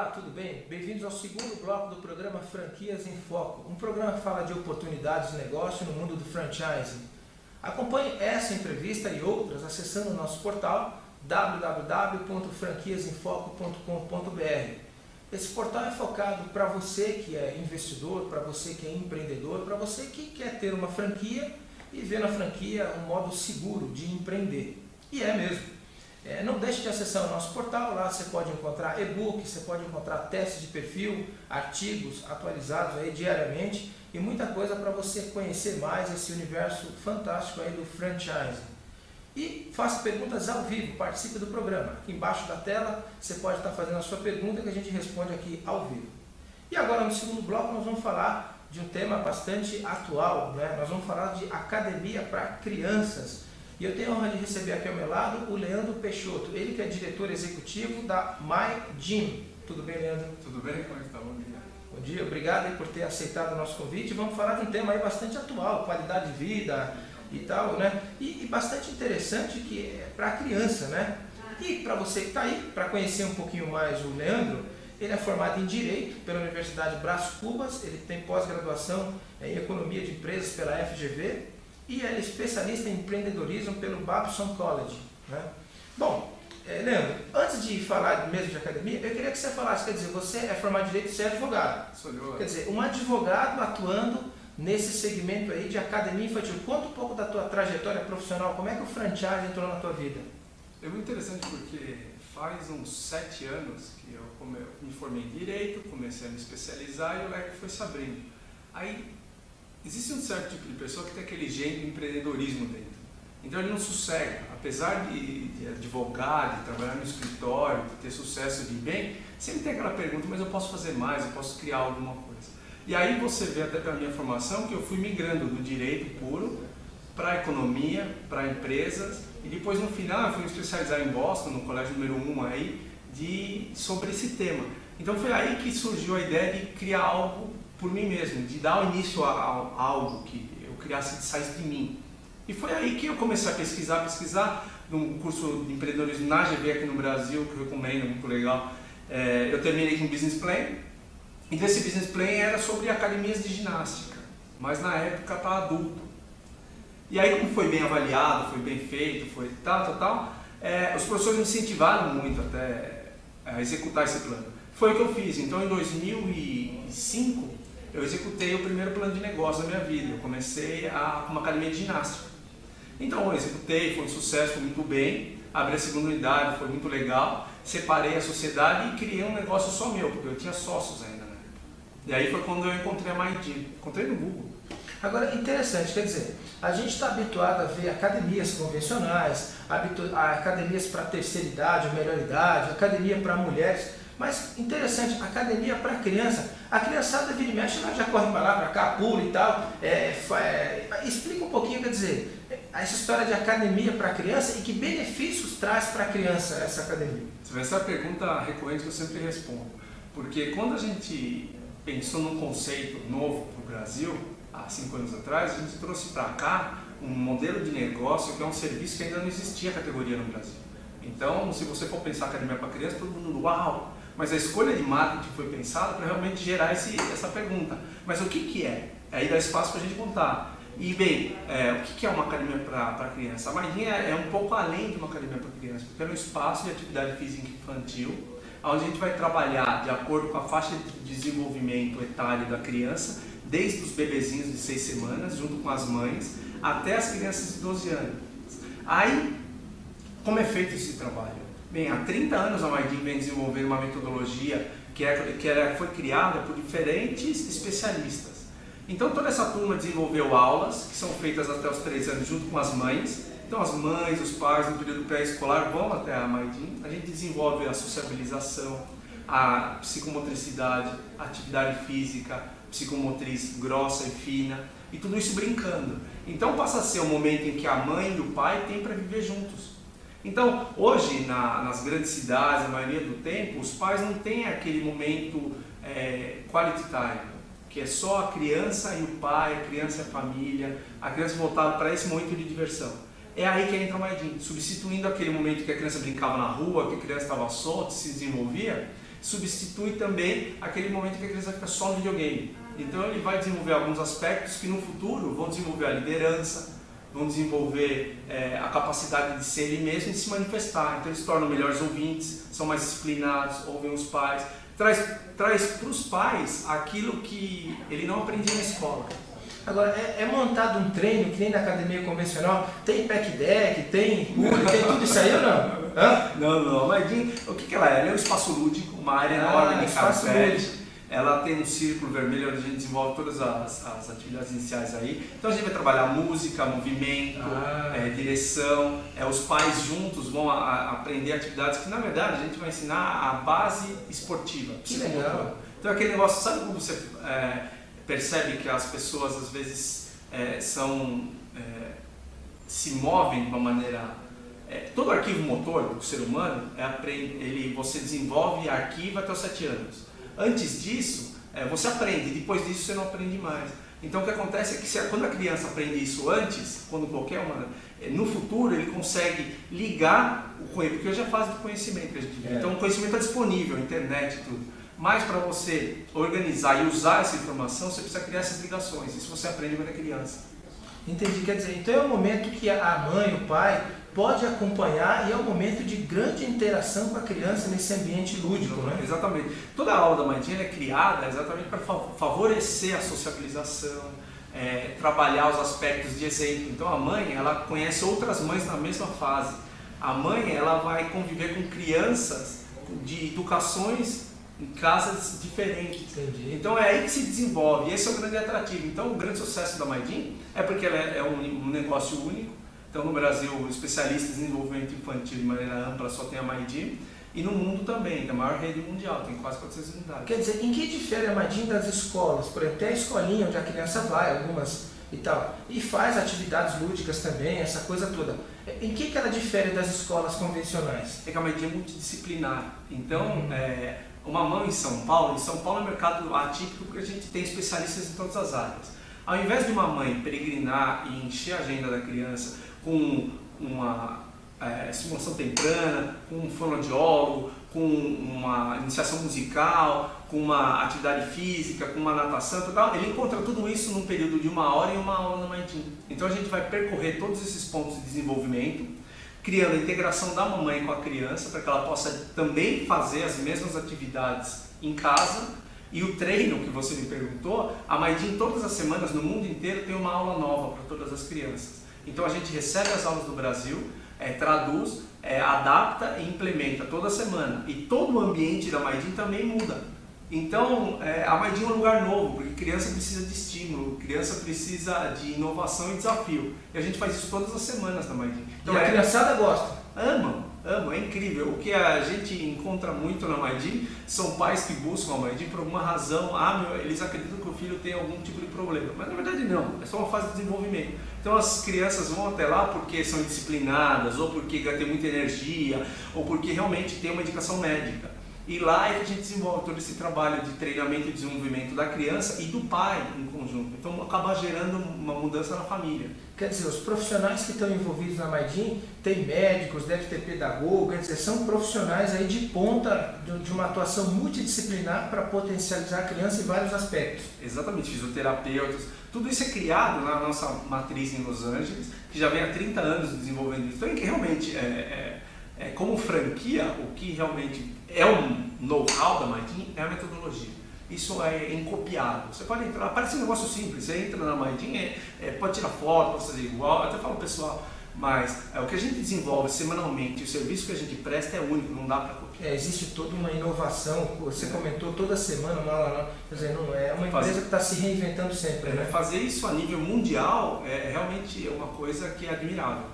Olá, tudo bem? Bem-vindos ao segundo bloco do programa Franquias em Foco, um programa que fala de oportunidades de negócio no mundo do franchising. Acompanhe essa entrevista e outras acessando o nosso portal www.franquiasemfoco.com.br. Esse portal é focado para você que é investidor, para você que é empreendedor, para você que quer ter uma franquia e ver na franquia um modo seguro de empreender. E é mesmo. Não deixe de acessar o nosso portal, lá você pode encontrar e-book, você pode encontrar testes de perfil, artigos atualizados aí diariamente e muita coisa para você conhecer mais esse universo fantástico aí do franchising. E faça perguntas ao vivo, participe do programa. Aqui embaixo da tela você pode estar fazendo a sua pergunta que a gente responde aqui ao vivo. E agora no segundo bloco nós vamos falar de um tema bastante atual, né? Nós vamos falar de academia para crianças. E eu tenho a honra de receber aqui ao meu lado o Leandro Peixoto, ele que é diretor executivo da My Gym. Tudo bem, Leandro? Tudo bem? Como está? Bom dia. Bom dia, obrigado aí por ter aceitado o nosso convite. Vamos falar de um tema aí bastante atual, qualidade de vida e tal, né? E bastante interessante que é para a criança, né? E para você que está aí, para conhecer um pouquinho mais o Leandro, ele é formado em Direito pela Universidade Brás Cubas, ele tem pós-graduação em Economia de Empresas pela FGV, e é especialista em empreendedorismo pelo Babson College, né? Bom, Leandro, antes de falar mesmo de academia, eu queria que você falasse, quer dizer, você é formado em Direito e você é advogado. Sou advogado. Quer dizer, um advogado atuando nesse segmento aí de academia infantil. Conta um pouco da tua trajetória profissional, como é que o franchise entrou na tua vida? É muito interessante porque faz uns 7 anos que eu me formei em Direito, comecei a me especializar e o leque foi se abrindo. Aí, existe um certo tipo de pessoa que tem aquele gênio de empreendedorismo dentro. Então ele não sossega. Apesar de advogar, de trabalhar no escritório, de ter sucesso de bem, sempre tem aquela pergunta, mas eu posso fazer mais, eu posso criar alguma coisa. E aí você vê até pela minha formação que eu fui migrando do direito puro para a economia, para empresas, e depois no final eu fui me especializar em Boston, no colégio número 1 aí, sobre esse tema. Então foi aí que surgiu a ideia de criar algo por mim mesmo, de dar o início a algo que eu criasse que saísse de mim. E foi aí que eu comecei a pesquisar num curso de empreendedorismo na GV aqui no Brasil, que eu recomendo, muito legal. Eu terminei com Business Plan, e desse Business Plan era sobre academias de ginástica, mas na época para adulto. E aí como foi bem avaliado, foi bem feito, foi tal, os professores me incentivaram muito até a executar esse plano. Foi o que eu fiz. Então em 2005, eu executei o primeiro plano de negócio da minha vida. Eu comecei com uma academia de ginástica. Então eu executei, foi um sucesso, foi muito bem. Abri a segunda unidade, foi muito legal. Separei a sociedade e criei um negócio só meu, porque eu tinha sócios ainda, né? E aí foi quando eu encontrei a My Gym. Encontrei no Google. Agora, interessante, quer dizer, a gente está habituado a ver academias convencionais, academias para terceira idade, melhor idade, academia para mulheres. Mas interessante, academia para criança, a criançada vira e mexe, ela já corre para lá, para cá, pula e tal. Explica um pouquinho, quer dizer, essa história de academia para criança e que benefícios traz para a criança essa academia? Essa é a pergunta recorrente que eu sempre respondo. Porque quando a gente pensou num conceito novo para o Brasil, há 5 anos atrás, a gente trouxe para cá um modelo de negócio que é um serviço que ainda não existia categoria no Brasil. Então, se você for pensar academia para criança, todo mundo, uau! Mas a escolha de marketing foi pensada para realmente gerar essa pergunta. Mas o que é? Aí dá espaço para a gente contar. E bem, o que é uma academia para criança? A My Gym é um pouco além de uma academia para criança, porque é um espaço de atividade física infantil, onde a gente vai trabalhar de acordo com a faixa de desenvolvimento etário da criança, desde os bebezinhos de 6 semanas, junto com as mães, até as crianças de 12 anos. Aí, como é feito esse trabalho? Bem, há 30 anos a My Gym vem desenvolvendo uma metodologia que foi criada por diferentes especialistas. Então toda essa turma desenvolveu aulas que são feitas até os 3 anos junto com as mães. Então as mães, os pais no período pré-escolar vão até a My Gym. A gente desenvolve a sociabilização, a psicomotricidade, a atividade física, psicomotriz grossa e fina, e tudo isso brincando. Então passa a ser um momento em que a mãe e o pai têm para viver juntos. Então, hoje, nas grandes cidades, a maioria do tempo, os pais não têm aquele momento quality time, que é só a criança e o pai, a criança e a família, a criança voltada para esse momento de diversão. É aí que entra o My Gym, substituindo aquele momento que a criança brincava na rua, que a criança estava solta, se desenvolvia, substitui também aquele momento que a criança fica só no videogame. Então ele vai desenvolver alguns aspectos que no futuro vão desenvolver a liderança, vão desenvolver a capacidade de ser ele mesmo e de se manifestar. Então eles se tornam melhores ouvintes, são mais disciplinados, ouvem os pais. Traz para os pais aquilo que ele não aprendia na escola. Agora, é montado um treino que nem na academia convencional? Tem pack deck, tem pule, tem tudo isso aí ou não? Hã? Não. Mas o que ela é? Ela é um espaço lúdico, uma área enorme de carpete. Ela tem um círculo vermelho onde a gente desenvolve todas as atividades iniciais aí. Então a gente vai trabalhar música, movimento, direção. Os pais juntos vão aprender atividades que na verdade a gente vai ensinar a base esportiva. Que legal. Então aquele negócio, sabe como você percebe que as pessoas às vezes se movem de uma maneira... todo arquivo motor do ser humano, você desenvolve e arquiva até os 7 anos. Antes disso, você aprende, depois disso você não aprende mais. Então o que acontece é que quando a criança aprende isso antes, no futuro ele consegue ligar o conhecimento, porque hoje é a fase do conhecimento que a gente vive. Então o conhecimento está disponível, a internet e tudo. Mas para você organizar e usar essa informação, você precisa criar essas ligações. Isso você aprende quando é criança. Entendi, quer dizer, então é o momento que a mãe, o pai, pode acompanhar e é um momento de grande interação com a criança nesse ambiente lúdico, né? Exatamente. Toda a aula da Mindin é criada exatamente para favorecer a sociabilização, trabalhar os aspectos de exemplo. Então a mãe, ela conhece outras mães na mesma fase. A mãe, ela vai conviver com crianças de educações em casas diferentes. Entendi. Então é aí que se desenvolve, esse é o grande atrativo. Então o grande sucesso da Mindin é porque ela é um negócio único. Então no Brasil, especialistas em desenvolvimento infantil de maneira ampla só tem a Mindin, e no mundo também, que é a maior rede mundial, tem quase 400 unidades. Quer dizer, em que difere a Mindin das escolas? Por exemplo, tem a escolinha onde a criança vai, algumas e tal, e faz atividades lúdicas também, essa coisa toda. Em que ela difere das escolas convencionais? É que a Mindin é multidisciplinar. Então, uma mãe em São Paulo é um mercado atípico porque a gente tem especialistas em todas as áreas. Ao invés de uma mãe peregrinar e encher a agenda da criança com uma estimulação temprana, com um fonoaudiólogo, com uma iniciação musical, com uma atividade física, com uma natação, ele encontra tudo isso num período de 1 hora e 1 aula na Mindin. Então a gente vai percorrer todos esses pontos de desenvolvimento, criando a integração da mamãe com a criança, para que ela possa também fazer as mesmas atividades em casa. E o treino que você me perguntou, a Mindin todas as semanas no mundo inteiro tem uma aula nova para todas as crianças. Então a gente recebe as aulas do Brasil, traduz, adapta e implementa toda semana. E todo o ambiente da Mindin também muda. Então a Mindin é um lugar novo, porque criança precisa de estímulo, criança precisa de inovação e desafio. E a gente faz isso todas as semanas na Mindin. Então, a criançada gosta? Ama, é incrível. O que a gente encontra muito na Mindin são pais que buscam a Mindin por alguma razão. Eles acreditam que o filho tem algum tipo de problema, mas na verdade não, é só uma fase de desenvolvimento. Então as crianças vão até lá porque são disciplinadas, ou porque tem muita energia, ou porque realmente tem uma indicação médica. E lá é que a gente desenvolve todo esse trabalho de treinamento e desenvolvimento da criança e do pai em conjunto. Então acaba gerando uma mudança na família. Quer dizer, os profissionais que estão envolvidos na Mindin, tem médicos, deve ter pedagogo, quer dizer, são profissionais aí de ponta de uma atuação multidisciplinar para potencializar a criança em vários aspectos. Exatamente, fisioterapeutas, tudo isso é criado na nossa matriz em Los Angeles, que já vem há 30 anos desenvolvendo isso. Então, que realmente como franquia, o que realmente é um know-how da Mindin é a metodologia. Isso é incopiável. Você pode entrar, parece um negócio simples, você entra na Mindin, pode tirar foto, pode fazer igual, até falo pessoal, mas o que a gente desenvolve semanalmente, o serviço que a gente presta é único, não dá para copiar. Existe toda uma inovação, você comentou toda semana, quer dizer, não é uma empresa que está se reinventando sempre. Né? Fazer isso a nível mundial é realmente uma coisa que é admirável.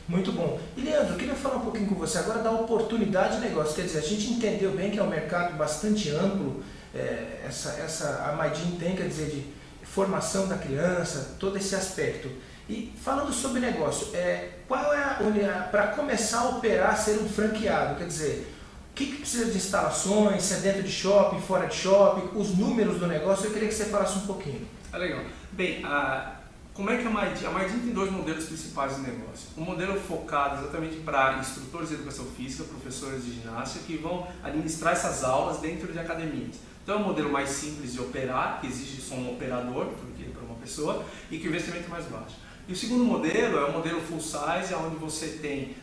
Muito bom. E Leandro, eu queria falar um pouquinho com você agora da oportunidade de negócio. Quer dizer, a gente entendeu bem que é um mercado bastante amplo, a Mindin tem, quer dizer, de formação da criança, todo esse aspecto. E falando sobre negócio, qual é para começar a operar, ser um franqueado? Quer dizer, o que precisa de instalações, se é dentro de shopping, fora de shopping, os números do negócio, eu queria que você falasse um pouquinho. Legal. Bem, Como é que a Maidin? A Maidin tem dois modelos principais de negócio. Um modelo focado exatamente para instrutores de educação física, professores de ginástica, que vão administrar essas aulas dentro de academias. Então é um modelo mais simples de operar, que exige só um operador, porque para uma pessoa, e que o investimento é mais baixo. E o segundo modelo é o modelo full size, onde você tem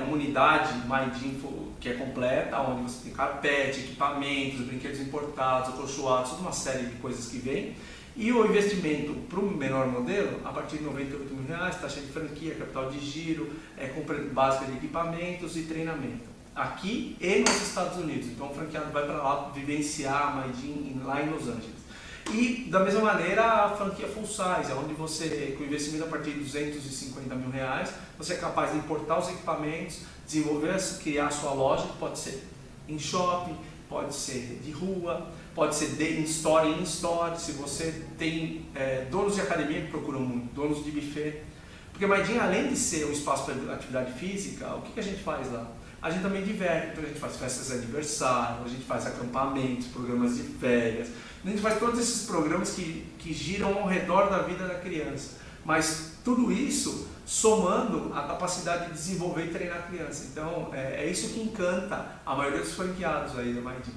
uma unidade Maidin que é completa, onde você tem carpete, equipamentos, brinquedos importados, acolchoados, toda uma série de coisas que vem. E o investimento para o menor modelo, a partir de R$ 98 mil, taxa de franquia, capital de giro, compra básica de equipamentos e treinamento. Aqui e nos Estados Unidos. Então o franqueado vai para lá vivenciar a Maidin lá em Los Angeles. E da mesma maneira a franquia full size, onde você, com investimento a partir de R$ 250 mil, você é capaz de importar os equipamentos, desenvolver, criar a sua loja, que pode ser em shopping, pode ser de rua, pode ser de in-store, se você tem donos de academia que procuram muito, donos de buffet. Porque a Maidin, além de ser um espaço para atividade física, o que a gente faz lá? A gente também diverte, então a gente faz festas de aniversário, a gente faz acampamentos, programas de férias, a gente faz todos esses programas que giram ao redor da vida da criança. Mas tudo isso somando a capacidade de desenvolver e treinar a criança. Então é isso que encanta a maioria dos franqueados aí da Maidin.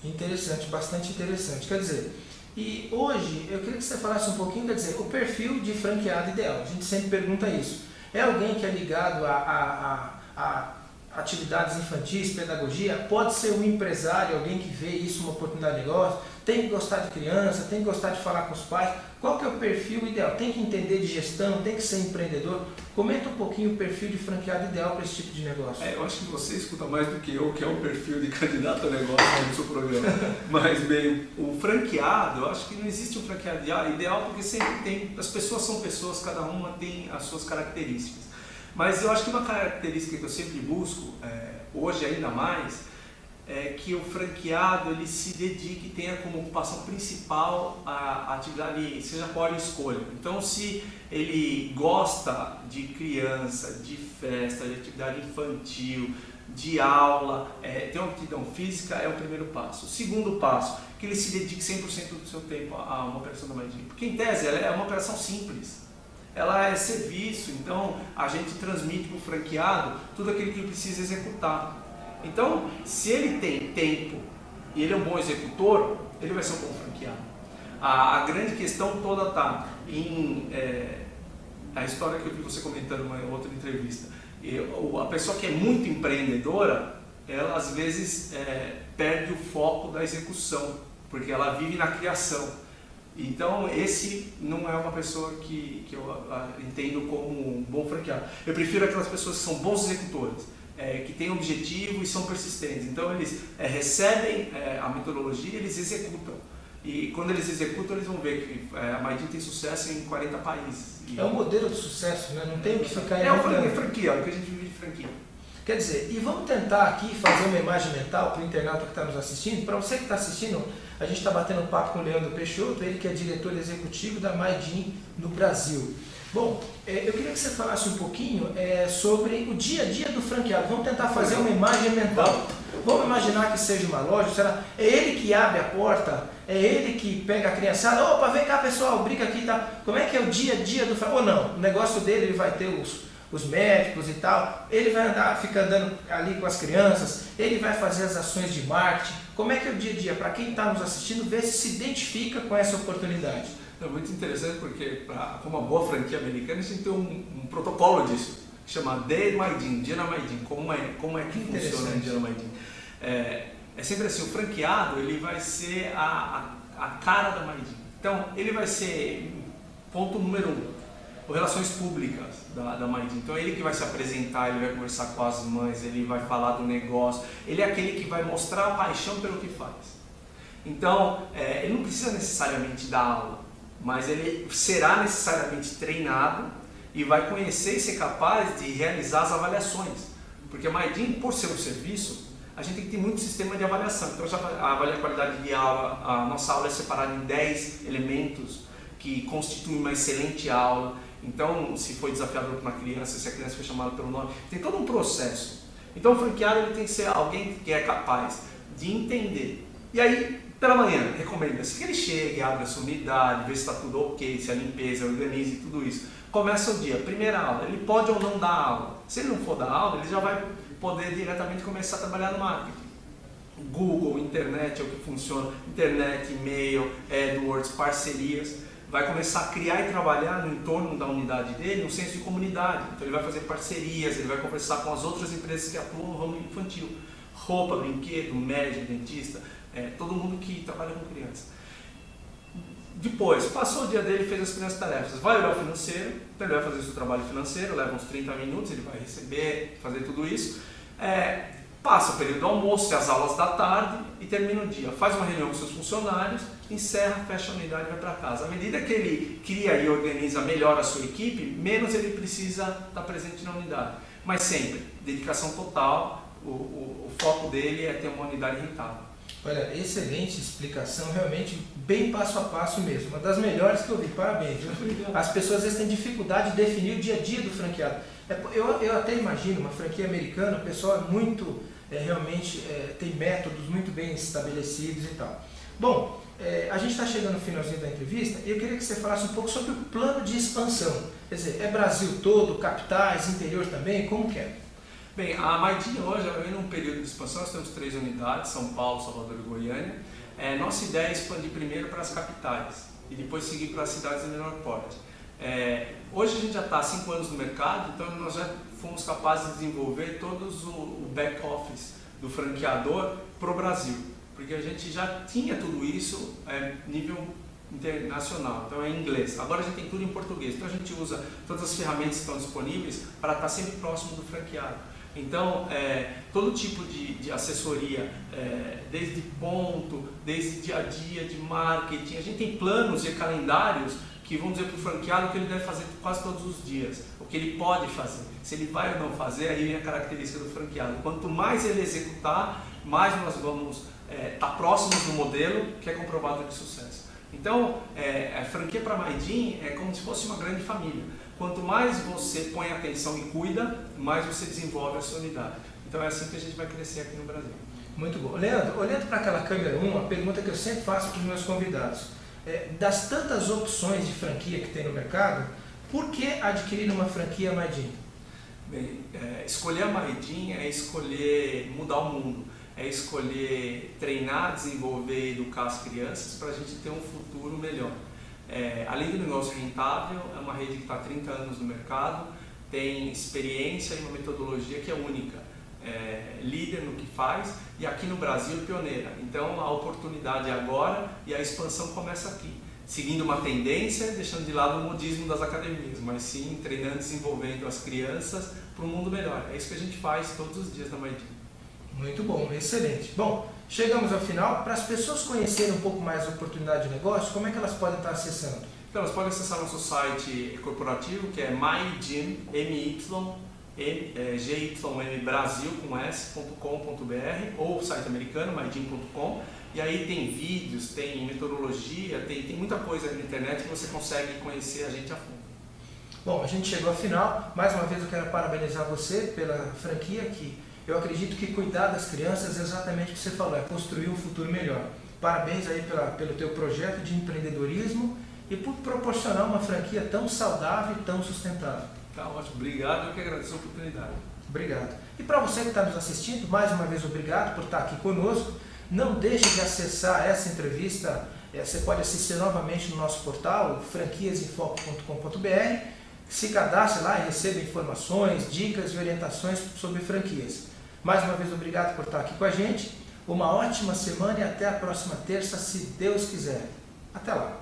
Interessante, bastante interessante. Quer dizer, e hoje eu queria que você falasse um pouquinho, quer dizer, o perfil de franqueado ideal. A gente sempre pergunta isso. É alguém que é ligado a atividades infantis, pedagogia? Pode ser um empresário, alguém que vê isso uma oportunidade de negócio? Tem que gostar de criança, tem que gostar de falar com os pais? Qual que é o perfil ideal? Tem que entender de gestão, tem que ser empreendedor? Comenta um pouquinho o perfil de franqueado ideal para esse tipo de negócio. Eu acho que você escuta mais do que eu, que é o perfil de candidato a negócio no seu programa. Mas, bem, o franqueado, eu acho que não existe um franqueado ideal, porque sempre tem, as pessoas são pessoas, cada uma tem as suas características. Mas eu acho que uma característica que eu sempre busco, hoje ainda mais, é que o franqueado ele se dedique e tenha como ocupação principal a atividade, seja qual a escolha. Então, se ele gosta de criança, de festa, de atividade infantil, de aula, ter uma aptidão física, é o primeiro passo. O segundo passo, que ele se dedique 100% do seu tempo a uma operação da Maidin. Porque, em tese, ela é uma operação simples. Ela é serviço, então a gente transmite para o franqueado tudo aquilo que ele precisa executar. Então, se ele tem tempo e ele é um bom executor, ele vai ser um bom franqueado. A grande questão toda está em a história que eu vi você comentando em uma outra entrevista. A pessoa que é muito empreendedora, ela às vezes perde o foco da execução, porque ela vive na criação. Então, esse não é uma pessoa que eu entendo como um bom franqueado. Eu prefiro aquelas pessoas que são bons executores, que têm objetivo e são persistentes. Então, eles recebem a metodologia e eles executam. E quando eles executam, eles vão ver que a Maidin tem sucesso em 40 países. É um modelo de sucesso, né? Não tem o que ficar... É uma franquia, é o que a gente vive de franquia. Quer dizer, e vamos tentar aqui fazer uma imagem mental para o internauta que está nos assistindo. Para você que está assistindo, a gente está batendo um papo com o Leandro Peixoto, ele que é diretor executivo da Maidin no Brasil. Bom, eu queria que você falasse um pouquinho sobre o dia a dia do franqueado. Vamos tentar fazer uma imagem mental. Vamos imaginar que seja uma loja, será? É ele que abre a porta, é ele que pega a criançada, opa, vem cá pessoal, brinca aqui e tal. Como é que é o dia a dia do franqueado? Ou não, o negócio dele, ele vai ter os médicos e tal, ele vai ficar andando ali com as crianças, ele vai fazer as ações de marketing. Como é que é o dia a dia? Para quem está nos assistindo, ver se identifica com essa oportunidade. É muito interessante porque, como uma boa franquia americana, a gente tem um protocolo disso, que chama Day Maidin, Dia na Maidin, como é que funciona o Dia na Maidin. É sempre assim, o franqueado ele vai ser a cara da Maidin. Então, ele vai ser ponto número 1, relações públicas da Maidin. Então, ele que vai se apresentar, ele vai conversar com as mães, ele vai falar do negócio, ele é aquele que vai mostrar a paixão pelo que faz. Então, ele não precisa necessariamente dar aula, mas ele será necessariamente treinado e vai conhecer e ser capaz de realizar as avaliações. Porque a Maidin, por ser um serviço, a gente tem que ter muito sistema de avaliação. Então, já avalia a qualidade de aula, a nossa aula é separada em 10 elementos que constituem uma excelente aula. Então, se foi desafiador para uma criança, se a criança foi chamada pelo nome, tem todo um processo. Então, o franqueado ele tem que ser alguém que é capaz de entender. E aí, Pela manhã, recomenda-se que ele chegue, abra a sua unidade, vê se está tudo ok, se a limpeza, organize tudo isso. Começa o dia, primeira aula, ele pode ou não dar aula. Se ele não for dar aula, ele já vai poder diretamente começar a trabalhar no marketing. Google, internet é o que funciona, internet, e-mail, AdWords, parcerias. Vai começar a criar e trabalhar no entorno da unidade dele um senso de comunidade. Então ele vai fazer parcerias, ele vai conversar com as outras empresas que atuam no ramo infantil. Roupa, brinquedo, médico, dentista, todo mundo que trabalha com criança. Depois, passou o dia dele, fez as primeiras tarefas, vai olhar o financeiro, então ele vai fazer o seu trabalho financeiro, leva uns 30 minutos, ele vai receber, fazer tudo isso. Passa o período do almoço, as aulas da tarde e termina o dia. Faz uma reunião com seus funcionários, encerra, fecha a unidade e vai para casa. À medida que ele cria e organiza melhor a sua equipe, menos ele precisa estar presente na unidade. Mas sempre, dedicação total, o foco dele é ter uma unidade rentável. Olha, excelente explicação, realmente bem passo a passo mesmo. Uma das melhores que eu vi, parabéns. As pessoas às vezes têm dificuldade de definir o dia a dia do franqueado. Eu até imagino uma franquia americana, o pessoal é muito, realmente tem métodos muito bem estabelecidos e tal. Bom, a gente está chegando no finalzinho da entrevista e eu queria que você falasse um pouco sobre o plano de expansão. Quer dizer, é Brasil todo, capitais, interior também, como que é? Bem, a Maidin hoje vem num período de expansão, nós temos 3 unidades, São Paulo, Salvador e Goiânia. Nossa ideia é expandir primeiro para as capitais e depois seguir para as cidades de menor porte. Hoje a gente já está há 5 anos no mercado, então nós já fomos capazes de desenvolver todos o back-office do franqueador para o Brasil, porque a gente já tinha tudo isso nível internacional, então é em inglês. Agora a gente tem tudo em português, então a gente usa todas as ferramentas que estão disponíveis para estar sempre próximo do franqueado. Então, todo tipo de assessoria, desde ponto, desde dia a dia de marketing, a gente tem planos e calendários que vão dizer para o franqueado o que ele deve fazer quase todos os dias, o que ele pode fazer. Se ele vai ou não fazer, aí vem a característica do franqueado. Quanto mais ele executar, mais nós vamos estar próximos do modelo que é comprovado de sucesso. Então, a franquia para Maidin é como se fosse uma grande família. Quanto mais você põe atenção e cuida, mais você desenvolve a sua unidade. Então é assim que a gente vai crescer aqui no Brasil. Muito bom. Leandro, olhando para aquela câmera 1, a pergunta que eu sempre faço para os meus convidados. Das tantas opções de franquia que tem no mercado, por que adquirir uma franquia Maidin? Bem, escolher a Maidin é escolher mudar o mundo. É escolher treinar, desenvolver e educar as crianças para a gente ter um futuro melhor. Além do negócio rentável, é uma rede que está há 30 anos no mercado, tem experiência e uma metodologia que é única, líder no que faz e aqui no Brasil pioneira. Então a oportunidade é agora e a expansão começa aqui, seguindo uma tendência, deixando de lado o modismo das academias, mas sim treinando e desenvolvendo as crianças para um mundo melhor. É isso que a gente faz todos os dias na Maidin. Muito bom, excelente. Bom, chegamos ao final. Para as pessoas conhecerem um pouco mais a oportunidade de negócio, como é que elas podem estar acessando? Então, elas podem acessar nosso site corporativo, que é mygym, Brasil com s.com.br, ou o site americano, mygym.com, e aí tem vídeos, tem metodologia, tem muita coisa na internet que você consegue conhecer a gente a fundo. Bom, a gente chegou ao final. Mais uma vez eu quero parabenizar você pela franquia, que eu acredito que cuidar das crianças é exatamente o que você falou, é construir um futuro melhor. Parabéns aí pelo teu projeto de empreendedorismo e por proporcionar uma franquia tão saudável e tão sustentável. Tá ótimo, obrigado, eu que agradeço a oportunidade. Obrigado. E para você que está nos assistindo, mais uma vez obrigado por estar aqui conosco. Não deixe de acessar essa entrevista, você pode assistir novamente no nosso portal, franquiasemfoco.com.br. Se cadastre lá e receba informações, dicas e orientações sobre franquias. Mais uma vez, obrigado por estar aqui com a gente. Uma ótima semana e até a próxima terça, se Deus quiser. Até lá!